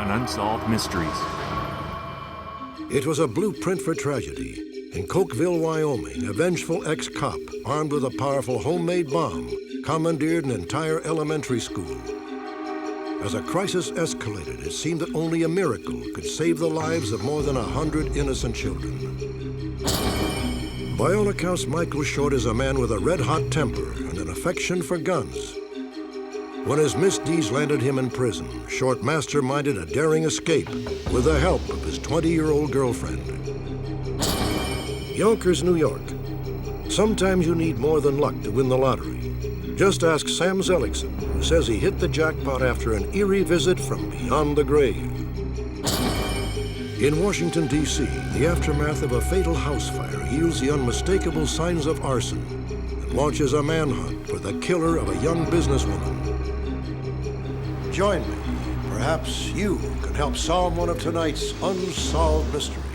on Unsolved Mysteries. It was a blueprint for tragedy. In Cokeville, Wyoming, a vengeful ex-cop, armed with a powerful homemade bomb, commandeered an entire elementary school. As a crisis escalated, it seemed that only a miracle could save the lives of more than 100 innocent children. By all accounts, Michael Short is a man with a red-hot temper and an affection for guns. When his misdeeds landed him in prison, Short masterminded a daring escape with the help of his 20-year-old girlfriend. Yonkers, New York. Sometimes you need more than luck to win the lottery. Just ask Sam Zelikson, who says he hit the jackpot after an eerie visit from beyond the grave. In Washington, D.C., the aftermath of a fatal house fire yields the unmistakable signs of arson and launches a manhunt for the killer of a young businesswoman. Join me. Perhaps you can help solve one of tonight's unsolved mysteries.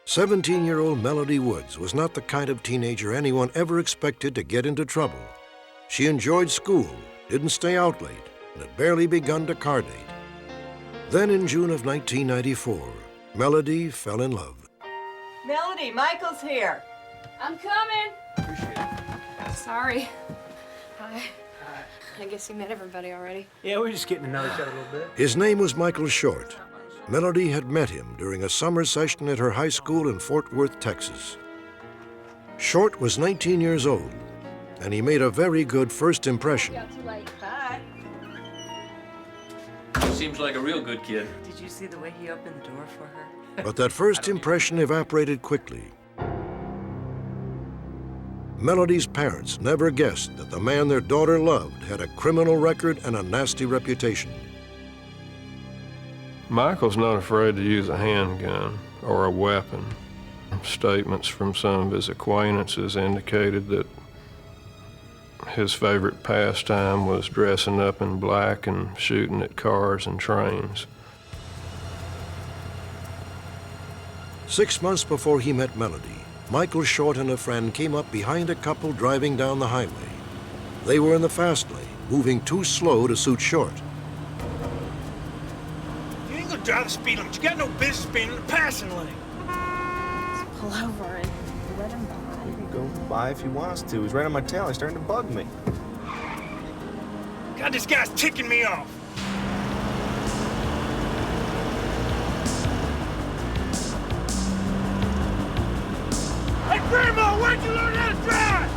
"17-year-old Melody Woods was not the kind of teenager anyone ever expected to get into trouble. She enjoyed school, didn't stay out late, and had barely begun to car date. Then in June of 1994, Melody fell in love. Melody, Michael's here. I'm coming. Appreciate it. Sorry. Hi. I guess you met everybody already. Yeah, we're just getting to know each other a little bit. His name was Michael Short. Melody had met him during a summer session at her high school in Fort Worth, Texas. Short was 19 years old, and he made a very good first impression. Hi. Seems like a real good kid. Did you see the way he opened the door for her? But that first impression evaporated quickly. Melody's parents never guessed that the man their daughter loved had a criminal record and a nasty reputation. Michael's not afraid to use a handgun or a weapon. Statements from some of his acquaintances indicated that his favorite pastime was dressing up in black and shooting at cars and trains. 6 months before he met Melody, Michael Short and a friend came up behind a couple driving down the highway. They were in the fast lane, moving too slow to suit Short. You ain't gonna drive the speed limit. You got no business being in the passing lane. Just pull over and let him by. He can go by if he wants to. He's right on my tail. He's starting to bug me. God, this guy's ticking me off. Hey, Grandma, where'd you learn how to drive?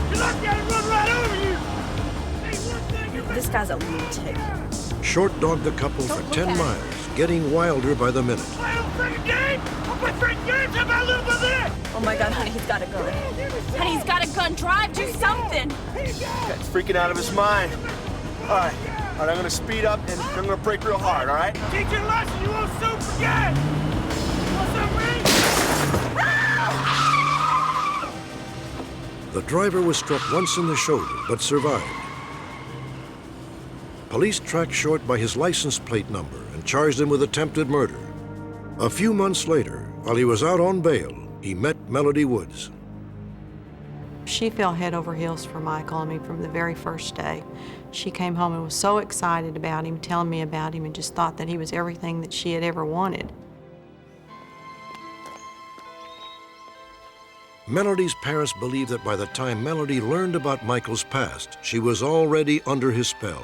You're lucky I didn't run right over you. Hey, one thing you This guy's a lunatic. Short dogged the couple for 10 miles, getting wilder by the minute. play on freaking game? I'll play freaking games. How about a little bit of this? Oh my God, honey, he's got a gun. Honey, he's got a gun. Drive, do something. Guy's freaking out of his mind. All right, I'm gonna speed up and I'm gonna brake real hard, all right? Teach you a lesson you won't soon forget. What's up, Ray? The driver was struck once in the shoulder, but survived. Police tracked Short by his license plate number and charged him with attempted murder. A few months later, while he was out on bail, he met Melody Woods. She fell head over heels for Michael, from the very first day. She came home and was so excited about him, telling me about him, and just thought that he was everything that she had ever wanted. Melody's parents believed that by the time Melody learned about Michael's past, she was already under his spell.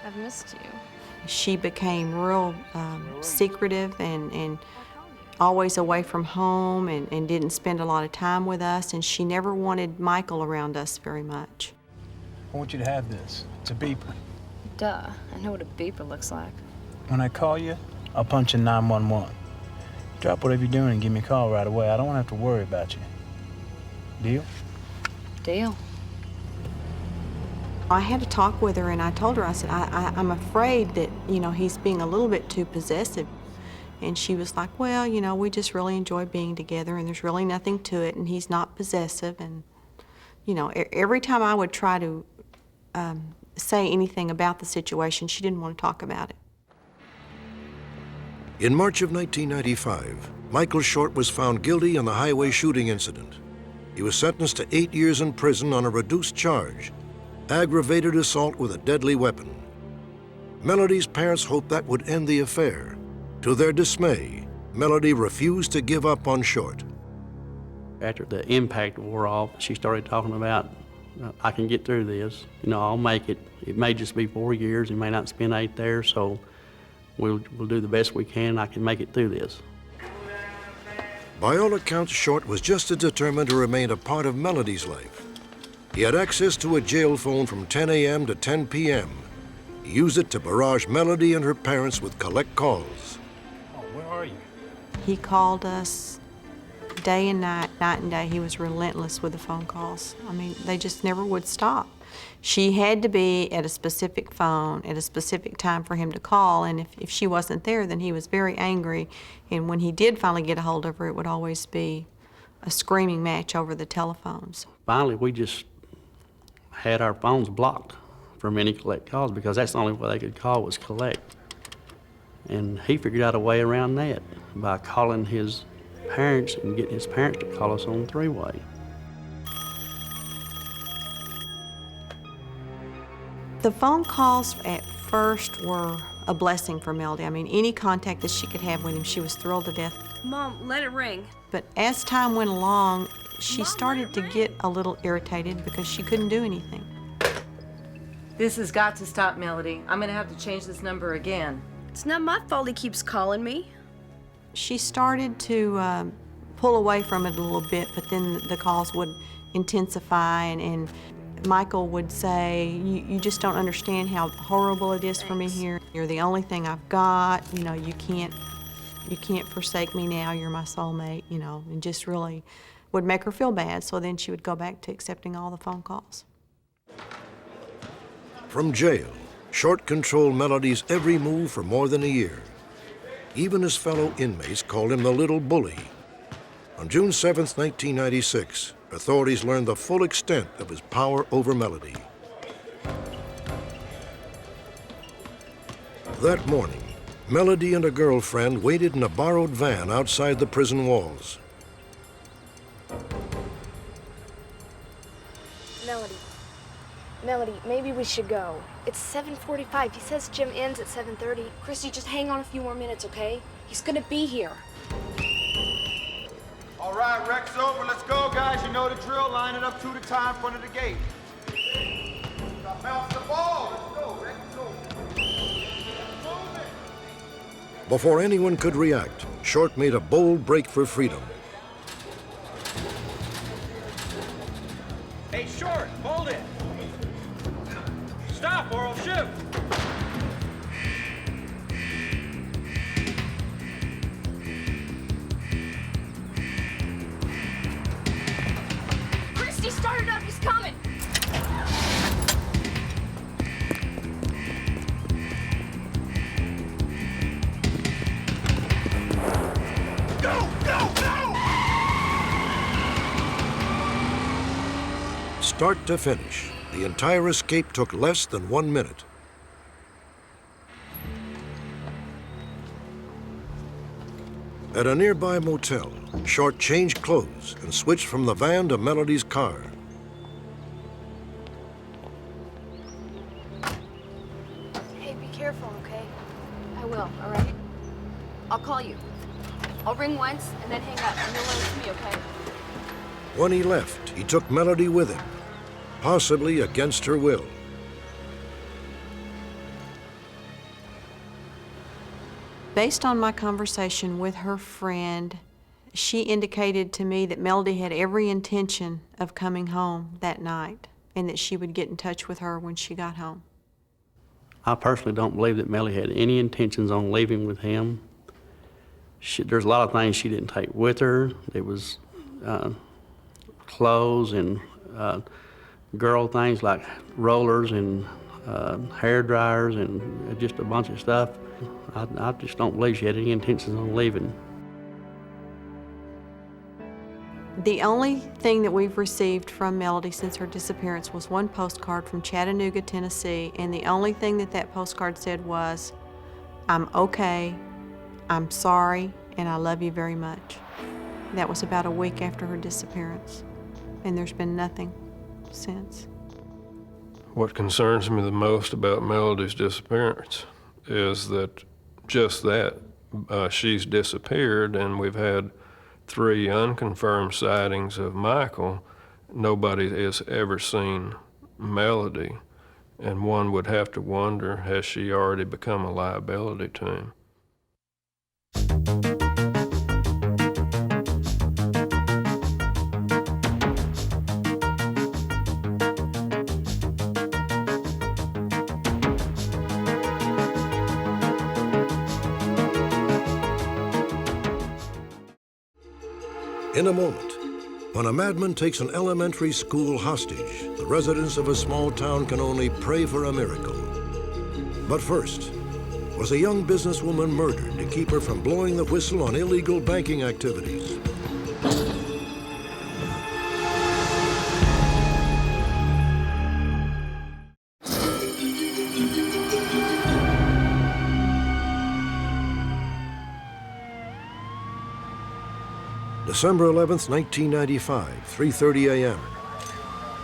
I've missed you. She became real secretive and always away from home and didn't spend a lot of time with us, and she never wanted Michael around us very much. I want you to have this. It's a beeper. Duh, I know what a beeper looks like. When I call you, I'll punch in 911. Drop whatever you're doing and give me a call right away. I don't want to have to worry about you. Deal? Deal. I had to talk with her, and I told her, I said, I'm afraid that, you know, he's being a little bit too possessive. And she was like, well, you know, we just really enjoy being together, and there's really nothing to it, and he's not possessive. And, you know, every time I would try to say anything about the situation, she didn't want to talk about it. In March of 1995, Michael Short was found guilty in the highway shooting incident. He was sentenced to 8 years in prison on a reduced charge, aggravated assault with a deadly weapon. Melody's parents hoped that would end the affair. To their dismay, Melody refused to give up on Short. After the impact wore off, she started talking about, I can get through this. You know, I'll make it. It may just be 4 years. He may not spend 8 there, so we'll do the best we can. I can make it through this. By all accounts, Short was just as determined to remain a part of Melody's life. He had access to a jail phone from 10 a.m. to 10 p.m. He used it to barrage Melody and her parents with collect calls. Oh, where are you? He called us day and night, night and day. He was relentless with the phone calls. I mean, they just never would stop. She had to be at a specific phone at a specific time for him to call, and if she wasn't there, then he was very angry. And when he did finally get a hold of her, it would always be a screaming match over the telephones. Finally, we just had our phones blocked from any collect calls because that's the only way they could call was collect. And he figured out a way around that by calling his parents and getting his parents to call us on three-way. The phone calls at first were a blessing for Melody. I mean, any contact that she could have with him, she was thrilled to death. Mom, let it ring. But as time went along, she started to get a little irritated because she couldn't do anything. This has got to stop, Melody. I'm gonna have to change this number again. It's not my fault he keeps calling me. She started to pull away from it a little bit, but then the calls would intensify, and Michael would say, you just don't understand how horrible it is for me here. You're the only thing I've got. You know, you can't forsake me now. You're my soulmate, you know, and just really would make her feel bad. So then she would go back to accepting all the phone calls. From jail, Short controlled Melody's every move for more than a year. Even his fellow inmates called him the little bully. On June 7th, 1996, authorities learned the full extent of his power over Melody. That morning, Melody and a girlfriend waited in a borrowed van outside the prison walls. Melody, maybe we should go. It's 7:45. He says gym ends at 7:30. Christy, just hang on a few more minutes, okay? He's gonna be here. All right, rec's over. Let's go, guys. You know the drill. Line it up 2 at a time in front of the gate. Stop bouncing the ball. Let's go, Rick. Let's go. Before anyone could react, Short made a bold break for freedom. Hey, Short, hold it. Stop or I'll shoot. Christy, start it up. He's coming. Go, go, go! Start to finish, the entire escape took less than 1 minute. At a nearby motel, Short changed clothes and switched from the van to Melody's car. Hey, be careful, okay? I will, all right? I'll call you. I'll ring once and then hang up, and you'll know it's me, okay? When he left, he took Melody with him, possibly against her will. Based on my conversation with her friend, she indicated to me that Melody had every intention of coming home that night and that she would get in touch with her when she got home. I personally don't believe that Melody had any intentions on leaving with him. There's a lot of things she didn't take with her. It was clothes and girl things like rollers and hair dryers and just a bunch of stuff. I just don't believe she had any intentions on leaving. The only thing that we've received from Melody since her disappearance was one postcard from Chattanooga, Tennessee, and the only thing that that postcard said was, "I'm okay, I'm sorry, and I love you very much." That was about a week after her disappearance, and there's been nothing since. What concerns me the most about Melody's disappearance is that she's disappeared, and we've had 3 unconfirmed sightings of Michael. Nobody has ever seen Melody, and one would have to wonder, has she already become a liability to him? In a moment, when a madman takes an elementary school hostage, the residents of a small town can only pray for a miracle. But first, was a young businesswoman murdered to keep her from blowing the whistle on illegal banking activities? December 11th, 1995, 3:30 a.m.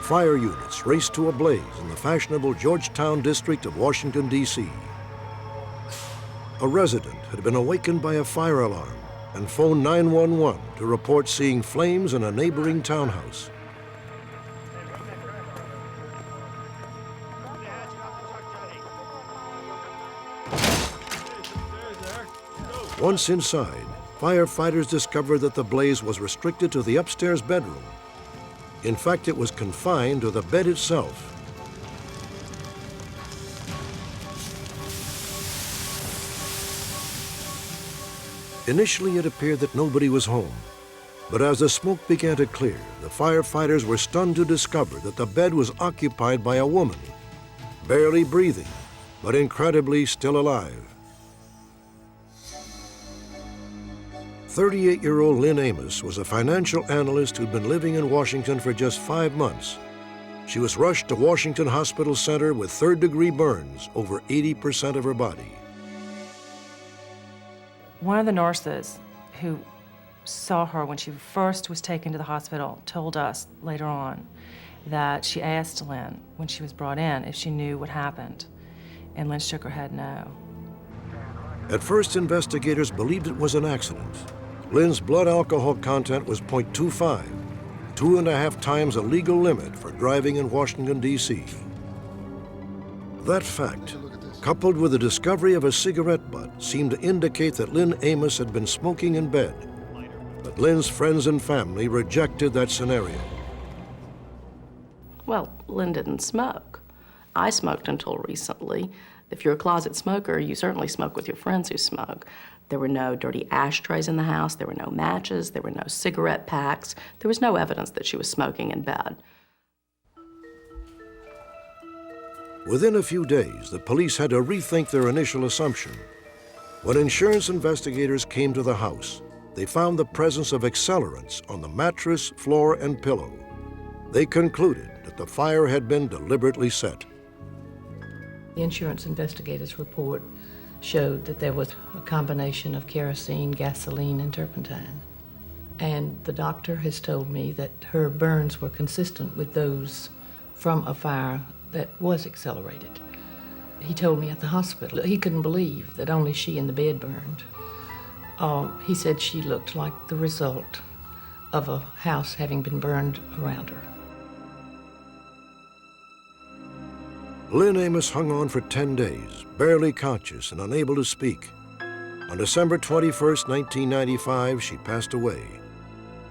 Fire units raced to a blaze in the fashionable Georgetown district of Washington, D.C. A resident had been awakened by a fire alarm and phoned 911 to report seeing flames in a neighboring townhouse. Once inside, firefighters discovered that the blaze was restricted to the upstairs bedroom. In fact, it was confined to the bed itself. Initially, it appeared that nobody was home. But as the smoke began to clear, the firefighters were stunned to discover that the bed was occupied by a woman, barely breathing, but incredibly still alive. 38-year-old Lynn Amos was a financial analyst who'd been living in Washington for just 5 months. She was rushed to Washington Hospital Center with third-degree burns over 80% of her body. One of the nurses who saw her when she first was taken to the hospital told us later on that she asked Lynn when she was brought in if she knew what happened, and Lynn shook her head no. At first, investigators believed it was an accident. Lynn's blood alcohol content was 0.25, 2.5 times a legal limit for driving in Washington, D.C. That fact, coupled with the discovery of a cigarette butt, seemed to indicate that Lynn Amos had been smoking in bed. But Lynn's friends and family rejected that scenario. Well, Lynn didn't smoke. I smoked until recently. If you're a closet smoker, you certainly smoke with your friends who smoke. There were no dirty ashtrays in the house, there were no matches, there were no cigarette packs. There was no evidence that she was smoking in bed. Within a few days, the police had to rethink their initial assumption. When insurance investigators came to the house, they found the presence of accelerants on the mattress, floor, and pillow. They concluded that the fire had been deliberately set. The insurance investigators' report showed that there was a combination of kerosene, gasoline, and turpentine. And the doctor has told me that her burns were consistent with those from a fire that was accelerated. He told me at the hospital he couldn't believe that only she in the bed burned. He said she looked like the result of a house having been burned around her. Lynn Amos hung on for 10 days, barely conscious and unable to speak. On December 21st, 1995, she passed away.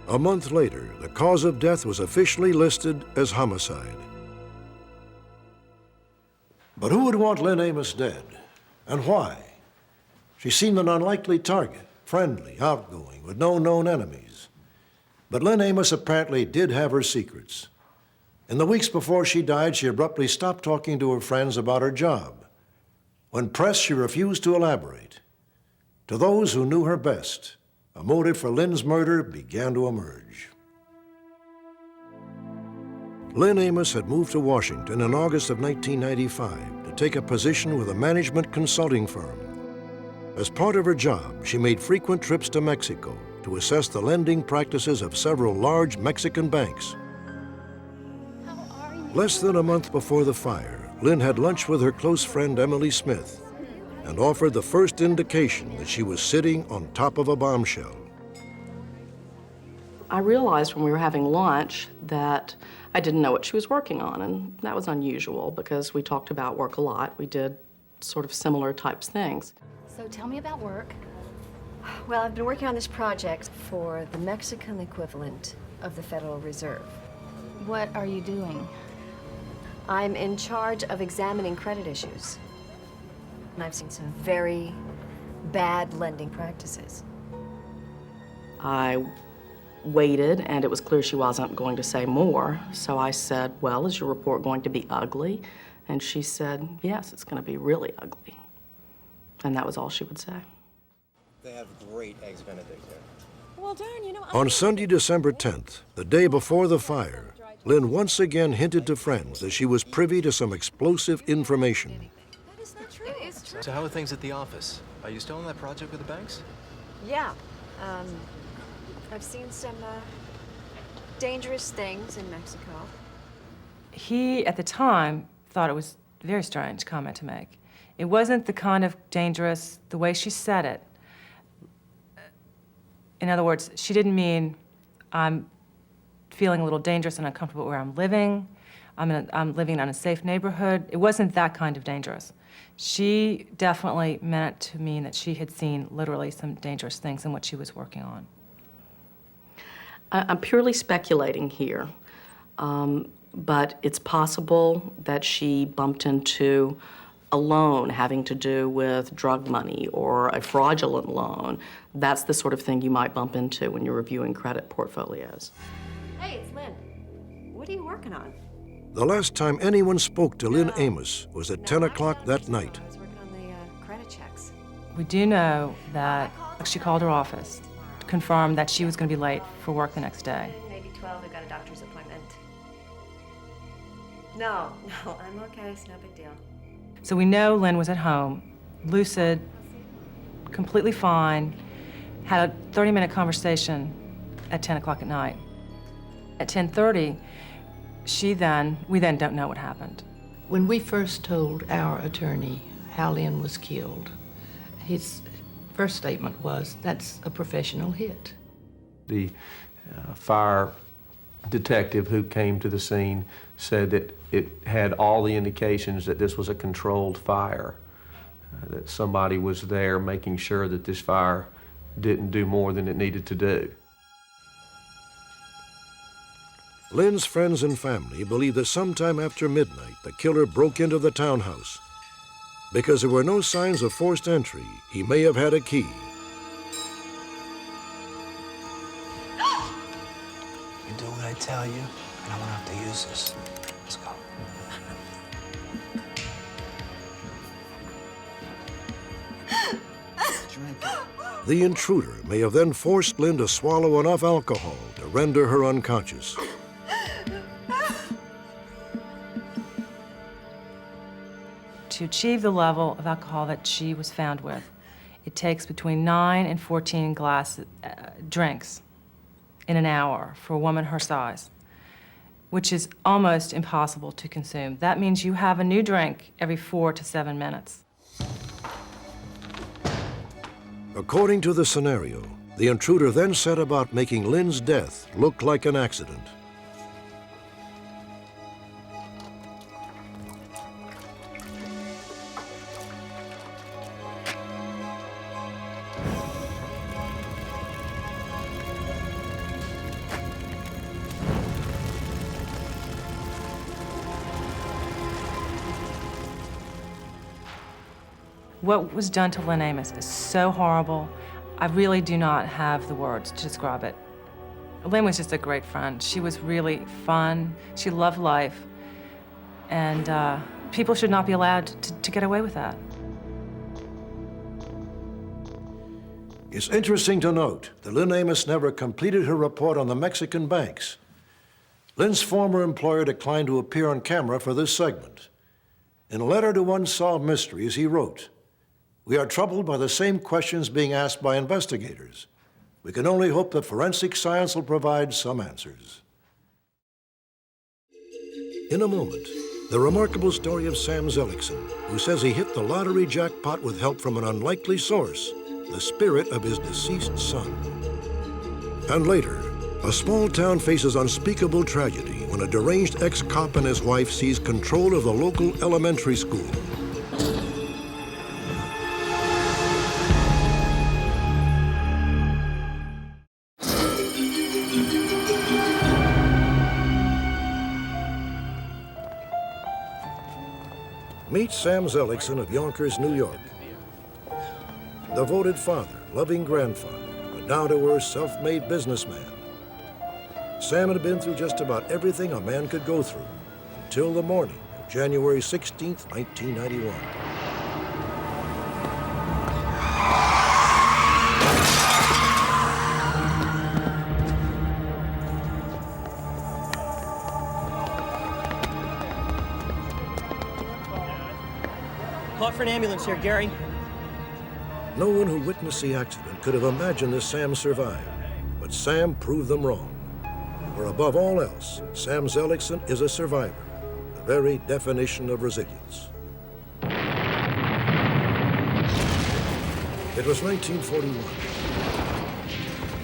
A month later, the cause of death was officially listed as homicide. But who would want Lynn Amos dead? And why? She seemed an unlikely target, friendly, outgoing, with no known enemies. But Lynn Amos apparently did have her secrets. In the weeks before she died, she abruptly stopped talking to her friends about her job. When pressed, she refused to elaborate. To those who knew her best, a motive for Lynn's murder began to emerge. Lynn Amos had moved to Washington in August of 1995 to take a position with a management consulting firm. As part of her job, she made frequent trips to Mexico to assess the lending practices of several large Mexican banks. Less than a month before the fire, Lynn had lunch with her close friend Emily Smith and offered the first indication that she was sitting on top of a bombshell. I realized when we were having lunch that I didn't know what she was working on, and that was unusual because we talked about work a lot. We did sort of similar types things. So tell me about work. Well, I've been working on this project for the Mexican equivalent of the Federal Reserve. What are you doing? I'm in charge of examining credit issues. And I've seen some very bad lending practices. I waited, and it was clear she wasn't going to say more. So I said, well, is your report going to be ugly? And she said, yes, it's going to be really ugly. And that was all she would say. They have great eggs Benedict there. Well, darn, you know... On Sunday, December 10th, the day before the fire, Lynn once again hinted to friends that she was privy to some explosive information. That is not true. It is true. So how are things at the office? Are you still on that project with the banks? Yeah. I've seen some dangerous things in Mexico. He, at the time, thought it was a very strange comment to make. It wasn't the kind of dangerous, the way she said it. In other words, she didn't mean I'm feeling a little dangerous and uncomfortable where I'm living. I'm living in an unsafe neighborhood. It wasn't that kind of dangerous. She definitely meant it to mean that she had seen literally some dangerous things in what she was working on. I'm purely speculating here, but it's possible that she bumped into a loan having to do with drug money or a fraudulent loan. That's the sort of thing you might bump into when you're reviewing credit portfolios. Hey, it's Lynn. What are you working on? The last time anyone spoke to Lynn Amos was at 10 o'clock that night. I was working on the credit checks. We do know that she called her office to confirm that she was going to be late for work the next day. Maybe 12. I got a doctor's appointment. No, I'm okay. It's no big deal. So we know Lynn was at home, lucid, completely fine, had a 30-minute conversation at 10 o'clock at night. At 10:30, we then don't know what happened. When we first told our attorney how Lynn was killed, his first statement was, that's a professional hit. The fire detective who came to the scene said that it had all the indications that this was a controlled fire, that somebody was there making sure that this fire didn't do more than it needed to do. Lynn's friends and family believe that sometime after midnight, the killer broke into the townhouse. Because there were no signs of forced entry, he may have had a key. You do what I tell you, and I won't have to use this. Let's go. The intruder may have then forced Lynn to swallow enough alcohol to render her unconscious. To achieve the level of alcohol that she was found with, it takes between 9 and 14 drinks in an hour for a woman her size, which is almost impossible to consume. That means you have a new drink every 4 to 7 minutes. According to the scenario, the intruder then set about making Lynn's death look like an accident. What was done to Lynn Amos is so horrible. I really do not have the words to describe it. Lynn was just a great friend. She was really fun. She loved life. And people should not be allowed to get away with that. It's interesting to note that Lynn Amos never completed her report on the Mexican banks. Lynn's former employer declined to appear on camera for this segment. In a letter to Unsolved Mysteries, he wrote, "We are troubled by the same questions being asked by investigators. We can only hope that forensic science will provide some answers." In a moment, the remarkable story of Sam Zelikson, who says he hit the lottery jackpot with help from an unlikely source, the spirit of his deceased son. And later, a small town faces unspeakable tragedy when a deranged ex-cop and his wife seize control of the local elementary school. Meet Sam Zelikson of Yonkers, New York. Devoted father, loving grandfather, a down-to-earth, self-made businessman. Sam had been through just about everything a man could go through until the morning of January 16th, 1991. Call for an ambulance here, Gary. No one who witnessed the accident could have imagined that Sam survived, but Sam proved them wrong. For above all else, Sam Zelikson is a survivor, the very definition of resilience. It was 1941.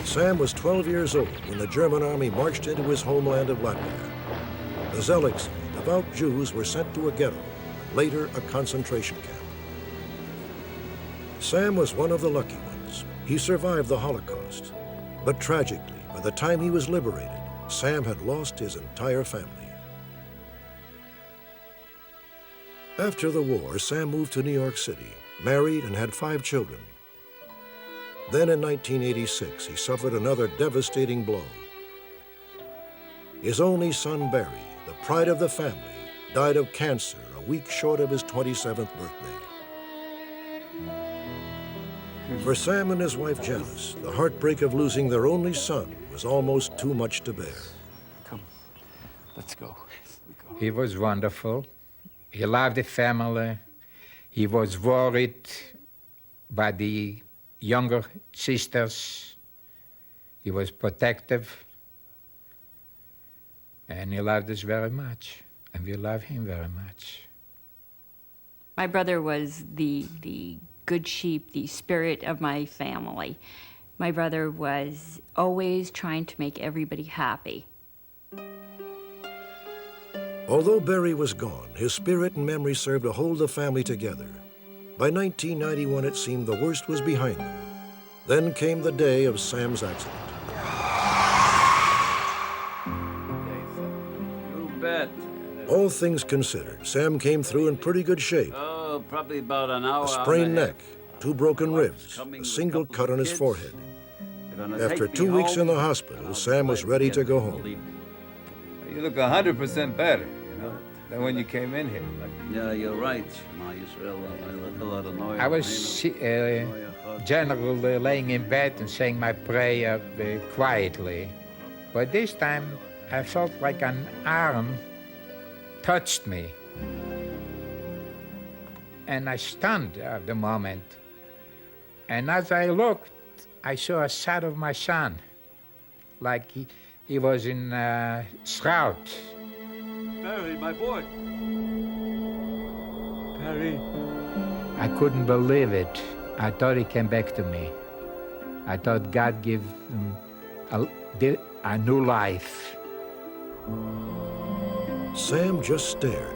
Sam was 12 years old when the German army marched into his homeland of Latvia. The Zelikson, devout Jews, were sent to a ghetto, and later a concentration camp. Sam was one of the lucky ones. He survived the Holocaust. But tragically, by the time he was liberated, Sam had lost his entire family. After the war, Sam moved to New York City, married and had 5 children. Then in 1986, he suffered another devastating blow. His only son, Barry, the pride of the family, died of cancer a week short of his 27th birthday. For Sam and his wife, Janice, the heartbreak of losing their only son was almost too much to bear. Come, let's go. He was wonderful. He loved the family. He was worried by the younger sisters. He was protective. And he loved us very much. And we love him very much. My brother was the good sheep, the spirit of my family. My brother was always trying to make everybody happy. Although Barry was gone, his spirit and memory served to hold the family together. By 1991, it seemed the worst was behind them. Then came the day of Sam's accident. You bet. All things considered, Sam came through in pretty good shape. Oh, probably about an hour. A sprained neck, 2 broken ribs, a single cut on his forehead. After 2 weeks in the hospital, Sam was ready to go home. You look 100% better, you know, than when you came in here. Yeah, you're right. I was generally laying in bed and saying my prayer quietly. But this time, I felt like an arm touched me. And I stunned at the moment. And as I looked, I saw a side of my son, like he was in a shroud. Barry, my boy. Barry. I couldn't believe it. I thought he came back to me. I thought God gave him a new life. Sam just stared,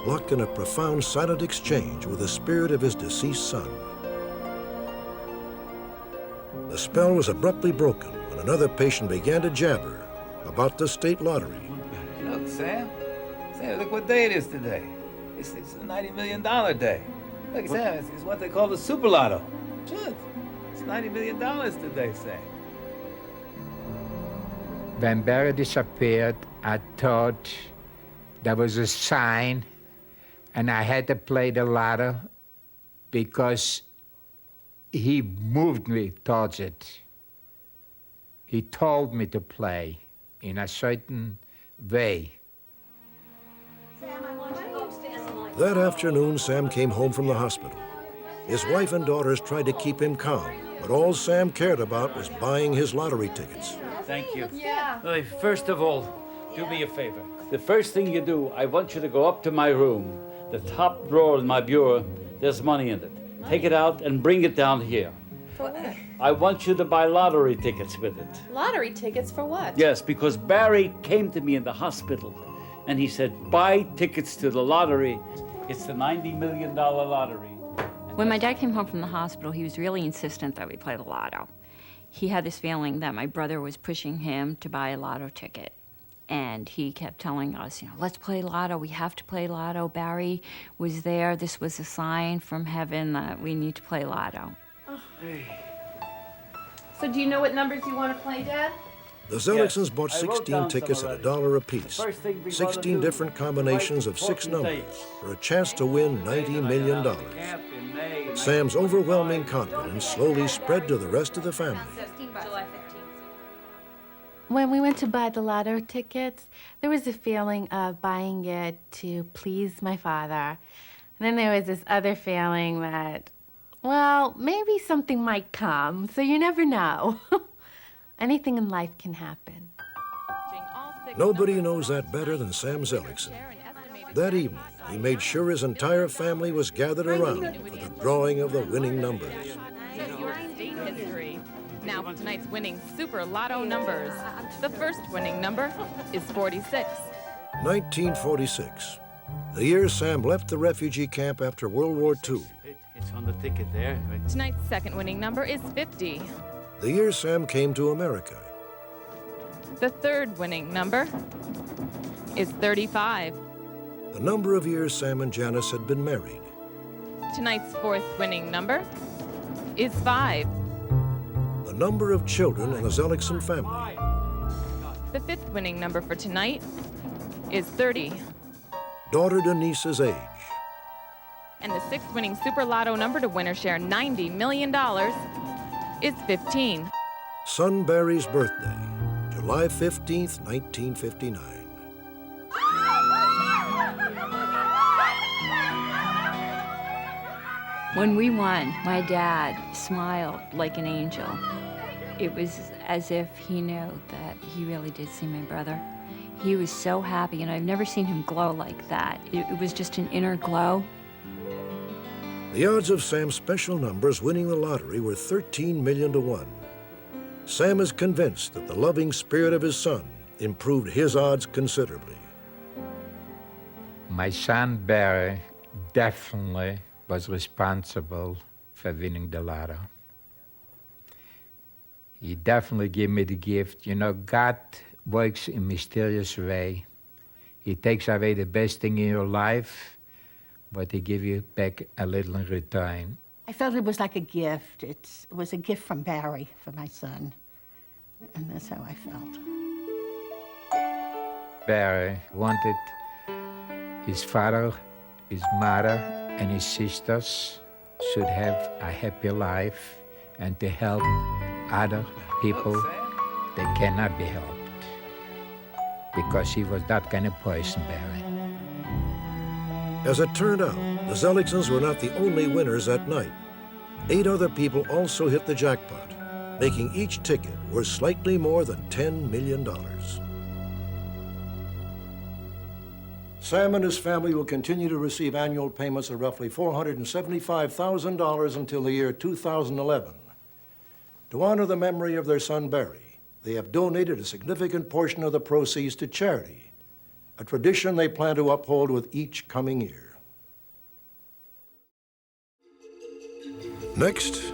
locked in a profound silent exchange with the spirit of his deceased son. The spell was abruptly broken when another patient began to jabber about the state lottery. Look, Sam, look what day it is today. It's a $90 million day. Look, Sam, it's what they call the super lotto. Sure, it's $90 million, did they say? When Barry disappeared, I thought there was a sign, and I had to play the lotto because he moved me towards it. He told me to play in a certain way. That afternoon, Sam came home from the hospital. His wife and daughters tried to keep him calm, but all Sam cared about was buying his lottery tickets. Thank you. Yeah. Well, first of all, do me a favor. The first thing you do, I want you to go up to my room. The top drawer in my bureau, there's money in it. Take it out and bring it down here. For what? I want you to buy lottery tickets with it. Lottery tickets for what? Yes, because Barry came to me in the hospital and he said, buy tickets to the lottery. It's the $90 million lottery. When my dad came home from the hospital, he was really insistent that we play the lotto. He had this feeling that my brother was pushing him to buy a lotto ticket. And he kept telling us, let's play lotto. We have to play lotto. Barry was there. This was a sign from heaven that we need to play lotto. Oh. So do you know what numbers you want to play, Dad? The Zeliksons bought 16 tickets at $1 apiece, 16 different combinations of 6 numbers for a chance to win $90 million. Sam's overwhelming confidence slowly spread to the rest of the family. When we went to buy the lotto tickets, there was a feeling of buying it to please my father. And then there was this other feeling that, well, maybe something might come, so you never know. Anything in life can happen. Nobody knows that better than Sam Zelikson. That evening, he made sure his entire family was gathered around for the drawing of the winning numbers. State history. Now for tonight's winning Super Lotto numbers. The first winning number is 46. 1946, the year Sam left the refugee camp after World War II. It's on the ticket there. Right? Tonight's second winning number is 50. The year Sam came to America. The third winning number is 35. The number of years Sam and Janice had been married. Tonight's fourth winning number is 5. The number of children in the Zelikson family. The fifth winning number for tonight is 30. Daughter Denise's age. And the sixth winning Super Lotto number to winner share $90 million is 15. Son Barry's birthday, July 15th, 1959. When we won, my dad smiled like an angel. It was as if he knew that he really did see my brother. He was so happy, and I've never seen him glow like that. It was just an inner glow. The odds of Sam's special numbers winning the lottery were 13 million to 1. Sam is convinced that the loving spirit of his son improved his odds considerably. My son Barry definitely was responsible for winning the lotto. He definitely gave me the gift. You know, God works in a mysterious way. He takes away the best thing in your life, but he gives you back a little in return. I felt it was like a gift. It was a gift from Barry for my son, and that's how I felt. Barry wanted his father, his mother, and his sisters should have a happy life and to help other people that cannot be helped, because he was that kind of person, Barry. As it turned out, the Zeliksons were not the only winners that night. 8 other people also hit the jackpot, making each ticket worth slightly more than $10 million. Sam and his family will continue to receive annual payments of roughly $475,000 until the year 2011. To honor the memory of their son Barry, they have donated a significant portion of the proceeds to charity, a tradition they plan to uphold with each coming year. Next,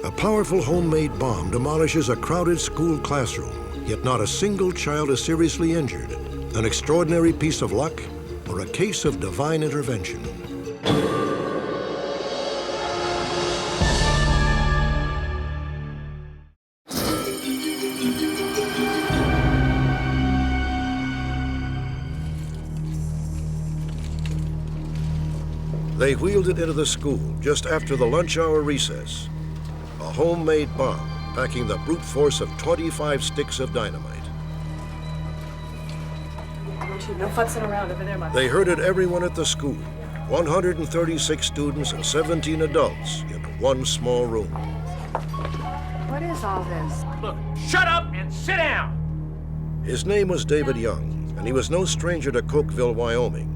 a powerful homemade bomb demolishes a crowded school classroom, yet not a single child is seriously injured. An extraordinary piece of luck or a case of divine intervention. They wheeled it into the school just after the lunch hour recess. A homemade bomb packing the brute force of 25 sticks of dynamite. No futzing around over there, They herded everyone at the school, 136 students and 17 adults, into one small room. What is all this? Look, shut up and sit down! His name was David Young, and he was no stranger to Cokeville, Wyoming.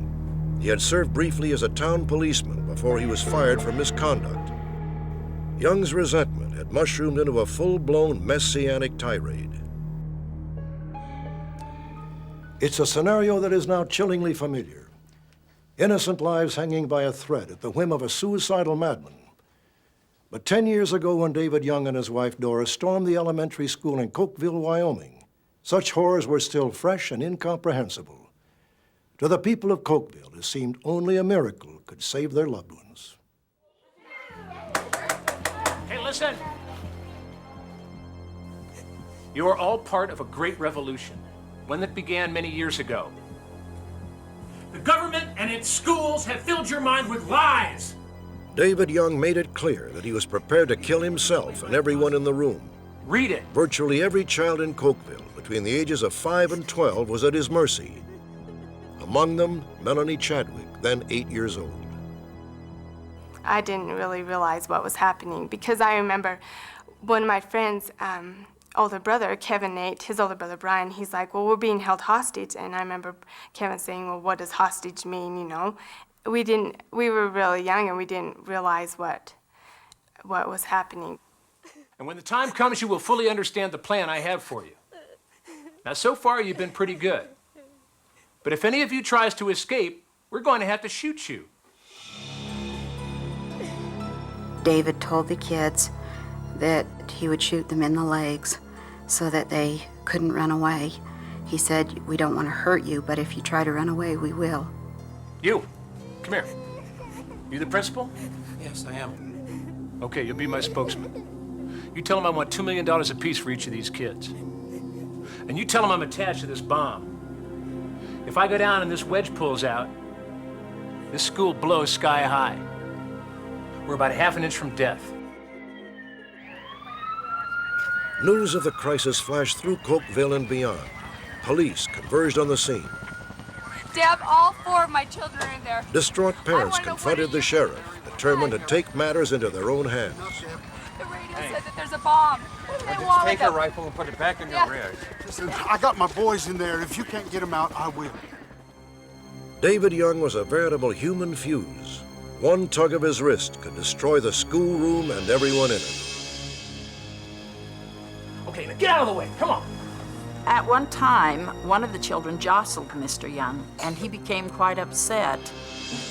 He had served briefly as a town policeman before he was fired for misconduct. Young's resentment had mushroomed into a full-blown messianic tirade. It's a scenario that is now chillingly familiar. Innocent lives hanging by a thread at the whim of a suicidal madman. But 10 years ago, when David Young and his wife Dora stormed the elementary school in Cokeville, Wyoming, such horrors were still fresh and incomprehensible. To the people of Cokeville, it seemed only a miracle could save their loved ones. Hey, listen! You are all part of a great revolution, one that began many years ago. The government and its schools have filled your mind with lies. David Young made it clear that he was prepared to kill himself and everyone in the room. Read it. Virtually every child in Cokeville between the ages of 5 and 12 was at his mercy. Among them, Melanie Chadwick, then 8 years old. I didn't really realize what was happening because I remember one of my friends' older brother, Kevin Nate, his older brother Brian, he's like, well, we're being held hostage. And I remember Kevin saying, well, what does hostage mean, you know? We were really young and we didn't realize what was happening. And when the time comes, you will fully understand the plan I have for you. Now, so far, you've been pretty good. But if any of you tries to escape, we're going to have to shoot you. David told the kids that he would shoot them in the legs so that they couldn't run away. He said, we don't want to hurt you, but if you try to run away, we will. You, come here. You the principal? Yes, I am. Okay, you'll be my spokesman. You tell them I want $2 million apiece for each of these kids. And you tell them I'm attached to this bomb. If I go down and this wedge pulls out, this school blows sky high. We're about half an inch from death. News of the crisis flashed through Cokeville and beyond. Police converged on the scene. Deb, all 4 of my children are in there. Distraught parents confronted the sheriff, determined to take matters into their own hands. The radio said that there's a bomb. They want Take your rifle and put it back in your rear. Listen, I got my boys in there. If you can't get them out, I will. David Young was a veritable human fuse. One tug of his wrist could destroy the schoolroom and everyone in it. Okay, now get out of the way, come on. At one time, one of the children jostled Mr. Young, and he became quite upset.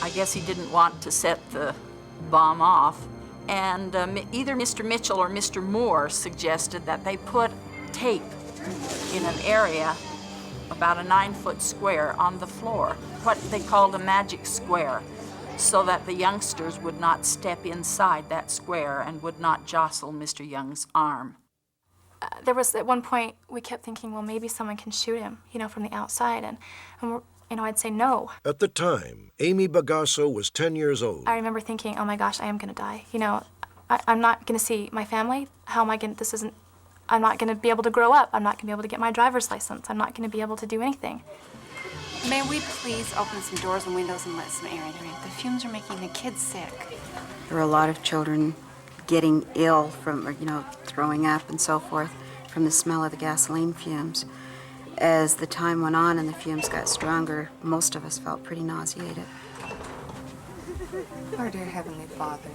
I guess he didn't want to set the bomb off. And either Mr. Mitchell or Mr. Moore suggested that they put tape in an area about a 9-foot square on the floor, what they called a magic square, so that the youngsters would not step inside that square and would not jostle Mr. Young's arm. There was, at one point, we kept thinking, well, maybe someone can shoot him, you know, from the outside, and I'd say no. At the time, Amy Bagasso was 10 years old. I remember thinking, oh my gosh, I am gonna die. You know, I'm not gonna see my family. How am I gonna, I'm not gonna be able to grow up. I'm not gonna be able to get my driver's license. I'm not gonna be able to do anything. May we please open some doors and windows and let some air in here? The fumes are making the kids sick. There were a lot of children getting ill from, you know, throwing up and so forth from the smell of the gasoline fumes. As the time went on and the fumes got stronger, most of us felt pretty nauseated. Our dear Heavenly Father,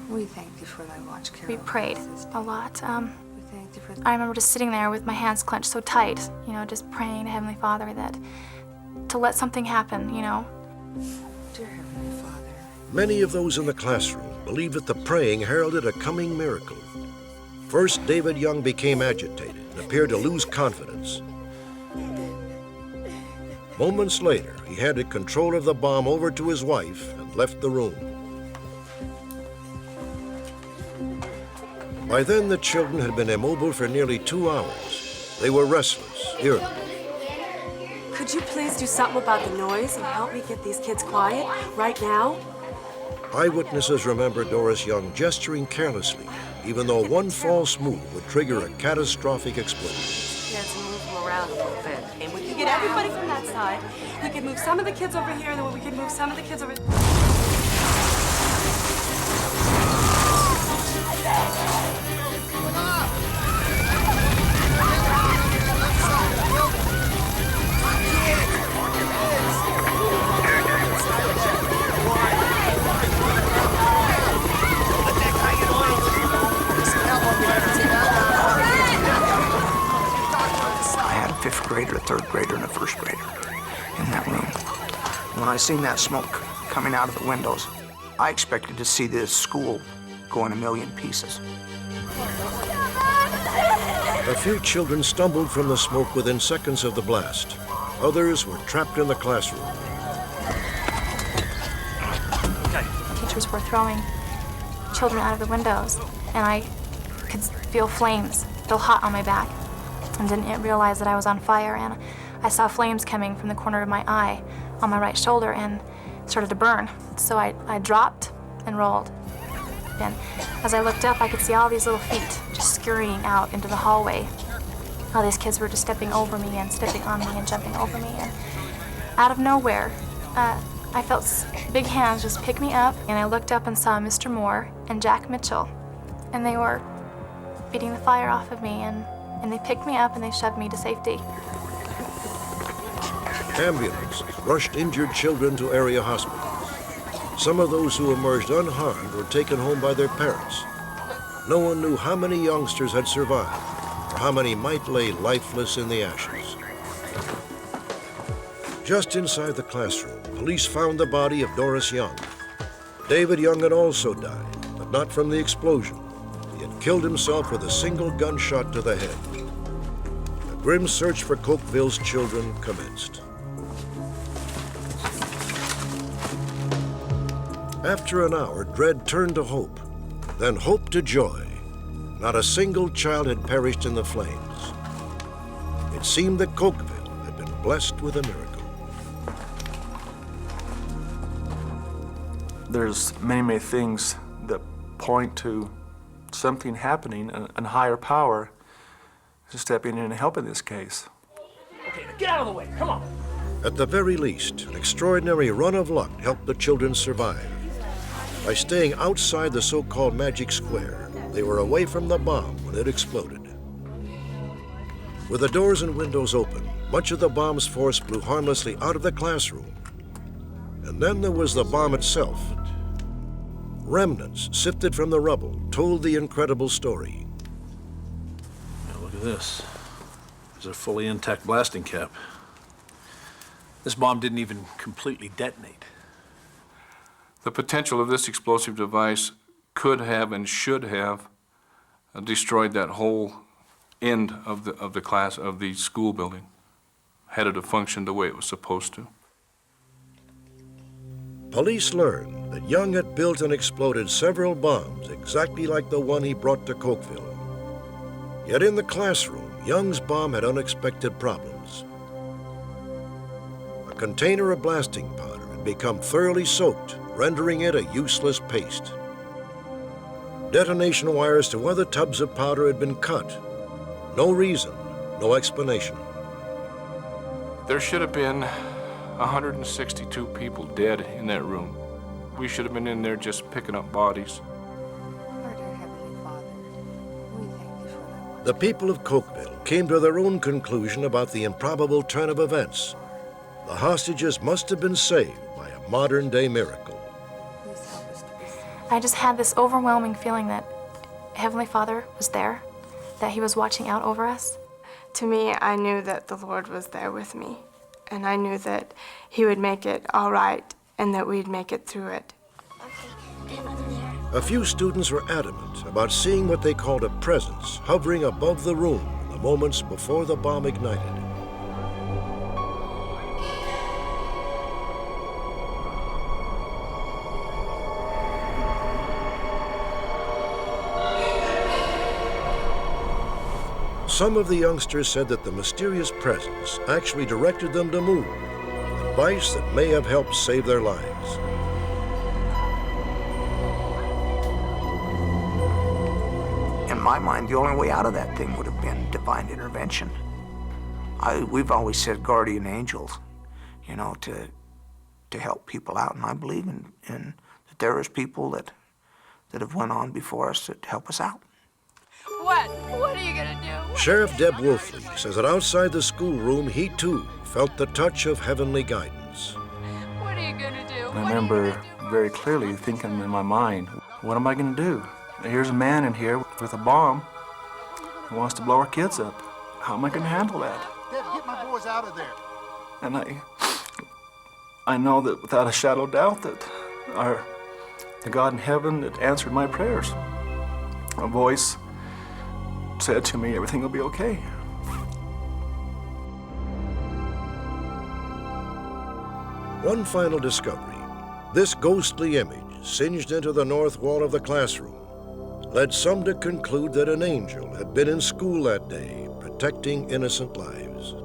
we thank you for thy watch care. We prayed a lot. We thank you for I remember just sitting there with my hands clenched so tight, you know, just praying to Heavenly Father that to let something happen, you know. Dear Heavenly Father. Many of those in the classroom believed that the praying heralded a coming miracle. First, David Young became agitated and appeared to lose confidence. Moments later, he handed control of the bomb over to his wife and left the room. By then, the children had been immobile for nearly 2 hours. They were restless, irritable. Could you please do something about the noise and help me get these kids quiet right now? Eyewitnesses remember Doris Young gesturing carelessly, even though one false move would trigger a catastrophic explosion. Let's move them around a little bit. And we can get everybody from that side. We can move some of the kids over here, and then we can move some of the kids over. Fifth grader, a third grader, and a first grader in that room. When I seen that smoke coming out of the windows, I expected to see this school go in a million pieces. A few children stumbled from the smoke within seconds of the blast. Others were trapped in the classroom. Teachers were throwing children out of the windows, and I could feel flames, feel hot on my back, and didn't realize that I was on fire. And I saw flames coming from the corner of my eye on my right shoulder and started to burn. So I dropped and rolled. And as I looked up, I could see all these little feet just scurrying out into the hallway. All these kids were just stepping over me and stepping on me and jumping over me. And out of nowhere, I felt big hands just pick me up, and I looked up and saw Mr. Moore and Jack Mitchell, and they were beating the fire off of me, and they picked me up and they shoved me to safety. Ambulances rushed injured children to area hospitals. Some of those who emerged unharmed were taken home by their parents. No one knew how many youngsters had survived, or how many might lay lifeless in the ashes. Just inside the classroom, police found the body of Doris Young. David Young had also died, but not from the explosion. He had killed himself with a single gunshot to the head. A grim search for Cokeville's children commenced. After an hour, dread turned to hope, then hope to joy. Not a single child had perished in the flames. It seemed that Cokeville had been blessed with a miracle. There's many things that point to something happening, and higher power to step in and help in this case. Okay, get out of the way, come on. At the very least, an extraordinary run of luck helped the children survive. By staying outside the so-called magic square, they were away from the bomb when it exploded. With the doors and windows open, much of the bomb's force blew harmlessly out of the classroom. And then there was the bomb itself. Remnants sifted from the rubble told the incredible story. Now look at this. There's a fully intact blasting cap. This bomb didn't even completely detonate. The potential of this explosive device could have and should have destroyed that whole end of the school building, had it have functioned the way it was supposed to. Police learned that Young had built and exploded several bombs exactly like the one he brought to Cokeville. Yet in the classroom, Young's bomb had unexpected problems. A container of blasting powder had become thoroughly soaked, rendering it a useless paste. Detonation wires to other tubs of powder had been cut. No reason, no explanation. There should have been 162 people dead in that room. We should have been in there just picking up bodies. The people of Cokeville came to their own conclusion about the improbable turn of events. The hostages must have been saved by a modern-day miracle. I just had this overwhelming feeling that Heavenly Father was there, that He was watching out over us. To me, I knew that the Lord was there with me, and I knew that He would make it all right and that we'd make it through it. A few students were adamant about seeing what they called a presence hovering above the room in the moments before the bomb ignited. Some of the youngsters said that the mysterious presence actually directed them to move, advice that may have helped save their lives. my mind, the only way out of that thing would have been divine intervention. We've always said guardian angels, you know, to help people out, and I believe in that there is people that have went on before us to help us out. What? What are you gonna do? Sheriff Deb Wolfley says that outside the schoolroom, he too felt the touch of heavenly guidance. What are you gonna do? I remember very clearly thinking in my mind, what am I gonna do? Here's a man in here with a bomb who wants to blow our kids up. How am I gonna handle that? Deb, get my boys out of there. And I know that without a shadow of doubt that the God in heaven that answered my prayers. A voice said to me, everything will be okay. One final discovery. This ghostly image, singed into the north wall of the classroom, led some to conclude that an angel had been in school that day, protecting innocent lives.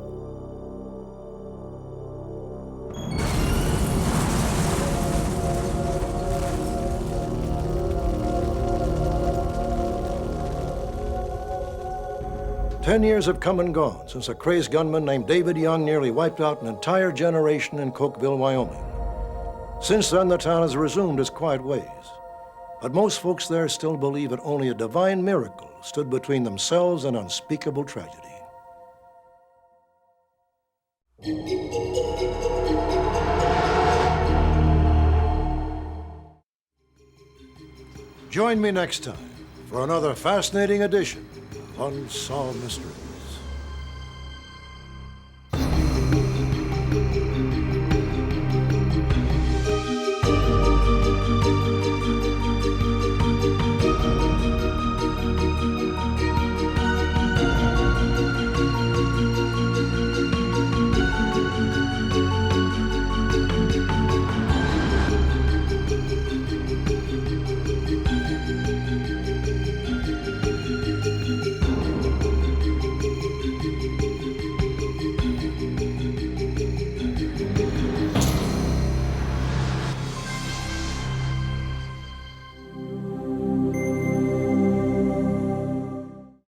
"10 years have come and gone since a crazed gunman named David Young nearly wiped out an entire generation in Cokeville, Wyoming. Since then, the town has resumed its quiet ways. But most folks there still believe that only a divine miracle stood between themselves and unspeakable tragedy. Join me next time for another fascinating edition of Unsolved Mysteries.